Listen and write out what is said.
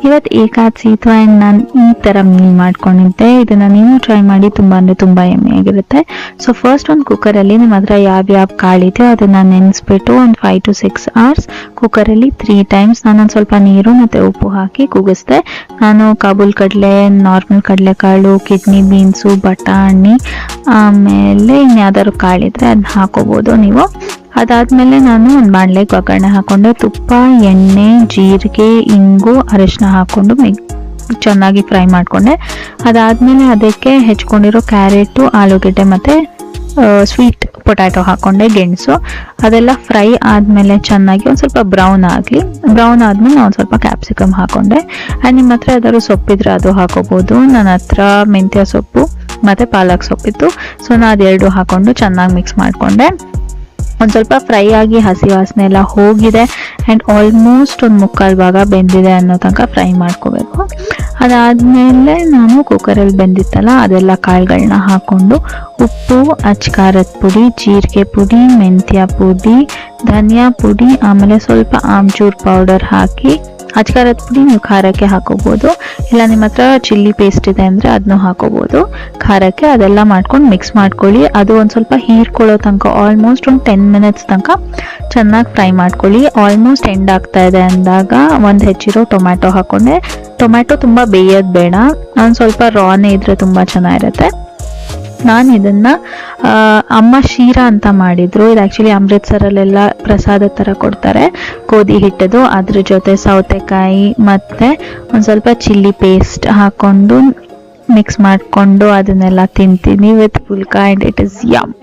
ಇವತ್ತು ಏಕಾದಶಿ ಇತ್ತು ಆ್ಯಂಡ್ ನಾನು ಈ ಥರ ಮೀಲ್ ಮಾಡ್ಕೊಂಡಿದ್ದೆ. ಇದನ್ನು ನೀವು ಟ್ರೈ ಮಾಡಿ, ತುಂಬ ಅಂದರೆ ತುಂಬ ಯಮ್ಮಿಯಾಗಿರುತ್ತೆ. ಸೊ ಫಸ್ಟ್ ಒಂದು ಕುಕ್ಕರಲ್ಲಿ ನಿಮ್ಮ ಹತ್ರ ಯಾವ್ಯಾವ ಕಾಳಿದೆಯೋ ಅದನ್ನು ನೆನೆಸ್ಬಿಟ್ಟು ಒಂದು 5 to 6 hours ಕುಕ್ಕರಲ್ಲಿ 3 times ನಾನೊಂದು ಸ್ವಲ್ಪ ನೀರು ಮತ್ತು ಉಪ್ಪು ಹಾಕಿ ಕೂಗಿಸ್ದೆ. ನಾನು ಕಾಬೂಲ್ ಕಡಲೆ, ನಾರ್ಮಲ್ ಕಡಲೆಕಾಳು, ಕಿಡ್ನಿ ಬೀನ್ಸು, ಬಟಾಣಿ, ಆಮೇಲೆ ಇನ್ಯಾವ್ದಾದ್ರು ಕಾಳಿದ್ರೆ ಅದನ್ನ ಹಾಕೋಬೋದು ನೀವು. ಅದಾದಮೇಲೆ ನಾನು ಒಂದು ಬಾಣಲೆಗೆ ಒಗ್ಗರಣೆ ಹಾಕ್ಕೊಂಡೆ. ತುಪ್ಪ, ಎಣ್ಣೆ, ಜೀರಿಗೆ, ಇಂಗು, ಅರಿಶಿನ ಹಾಕ್ಕೊಂಡು ಚೆನ್ನಾಗಿ ಫ್ರೈ ಮಾಡಿಕೊಂಡೆ. ಅದಾದಮೇಲೆ ಅದಕ್ಕೆ ಹೆಚ್ಕೊಂಡಿರೋ ಕ್ಯಾರೆಟು, ಆಲೂಗೆಡ್ಡೆ ಮತ್ತು ಸ್ವೀಟ್ ಪೊಟ್ಯಾಟೊ ಹಾಕ್ಕೊಂಡೆ, ಗೆಣಸು. ಅದೆಲ್ಲ ಫ್ರೈ ಆದಮೇಲೆ ಚೆನ್ನಾಗಿ ಒಂದು ಸ್ವಲ್ಪ ಬ್ರೌನ್ ಆದಮೇಲೆ ನಾನು ಸ್ವಲ್ಪ ಕ್ಯಾಪ್ಸಿಕಮ್ ಹಾಕ್ಕೊಂಡೆ. ಆ್ಯಂಡ್ ನಿಮ್ಮ ಹತ್ರ ಯಾವ್ದಾದ್ರು ಸೊಪ್ಪಿದ್ರೆ ಅದು ಹಾಕೋಬೋದು. ನನ್ನ ಹತ್ರ ಮೆಂತ್ಯ ಸೊಪ್ಪು ಮತ್ತು ಪಾಲಕ್ ಸೊಪ್ಪಿತ್ತು, ಸೊ ನಾನು ಅದೆರಡು ಹಾಕ್ಕೊಂಡು ಚೆನ್ನಾಗಿ ಮಿಕ್ಸ್ ಮಾಡಿಕೊಂಡೆ. ಒಂದು ಸ್ವಲ್ಪ ಫ್ರೈ ಆಗಿ ಹಸಿ ವಾಸನೆ ಎಲ್ಲ ಹೋಗಿದೆ ಆ್ಯಂಡ್ ಆಲ್ಮೋಸ್ಟ್ ಒಂದು 3/4 ಭಾಗ ಬೆಂದಿದೆ ಅನ್ನೋ ತನಕ ಫ್ರೈ ಮಾಡ್ಕೋಬೇಕು. ಅದಾದಮೇಲೆ ನಾನು ಕುಕ್ಕರಲ್ಲಿ ಬೆಂದಿತ್ತಲ್ಲ ಅದೆಲ್ಲ ಕಾಳುಗಳನ್ನ ಹಾಕ್ಕೊಂಡು ಉಪ್ಪು, ಅಚ್ಕಾರದ ಪುಡಿ, ಜೀರಿಗೆ ಪುಡಿ, ಮೆಂತ್ಯ ಪುಡಿ, ಧನಿಯಾ ಪುಡಿ, ಆಮೇಲೆ ಸ್ವಲ್ಪ ಆಮ್ಚೂರ್ ಪೌಡರ್ ಹಾಕಿ, ಅಚ್ಕಾರದ ಪುಡಿ ನೀವು ಖಾರಕ್ಕೆ ಹಾಕೋಬೋದು, ಇಲ್ಲ ನಿಮ್ಮ ಹತ್ರ ಚಿಲ್ಲಿ ಪೇಸ್ಟ್ ಇದೆ ಅಂದರೆ ಅದನ್ನು ಹಾಕೋಬೋದು ಖಾರಕ್ಕೆ. ಅದೆಲ್ಲ ಮಾಡ್ಕೊಂಡು ಮಿಕ್ಸ್ ಮಾಡ್ಕೊಳ್ಳಿ. ಅದು ಒಂದು ಸ್ವಲ್ಪ ಹೀರ್ಕೊಳ್ಳೋ ತನಕ ಆಲ್ಮೋಸ್ಟ್ ಒಂದು 10 minutes ತನಕ ಚೆನ್ನಾಗಿ ಫ್ರೈ ಮಾಡ್ಕೊಳ್ಳಿ. ಆಲ್ಮೋಸ್ಟ್ ಎಂಡ್ ಆಗ್ತಾ ಇದೆ ಅಂದಾಗ ಒಂದು ಹೆಚ್ಚಿರೋ ಟೊಮ್ಯಾಟೊ ಹಾಕ್ಕೊಂಡೆ. ಟೊಮ್ಯಾಟೊ ತುಂಬ ಬೇಯೋದು ಬೇಡ, ಒಂದು ಸ್ವಲ್ಪ ರಾನೇ ಇದ್ದರೆ ತುಂಬ ಚೆನ್ನಾಗಿರುತ್ತೆ. ನಾನು ಇದನ್ನು ಅಮ್ಮ ಶೀರಾ ಅಂತ ಮಾಡಿದರು. ಇದು ಆ್ಯಕ್ಚುಲಿ ಅಮೃತ್ಸರಲ್ಲೆಲ್ಲ ಪ್ರಸಾದ ಥರ ಕೊಡ್ತಾರೆ, ಗೋಧಿ ಹಿಟ್ಟದು. ಅದ್ರ ಜೊತೆ ಸೌತೆಕಾಯಿ ಮತ್ತು ಒಂದು ಸ್ವಲ್ಪ ಚಿಲ್ಲಿ ಪೇಸ್ಟ್ ಹಾಕ್ಕೊಂಡು ಮಿಕ್ಸ್ ಮಾಡಿಕೊಂಡು ಅದನ್ನೆಲ್ಲ ತಿಂತೀನಿ with phulka and it is M.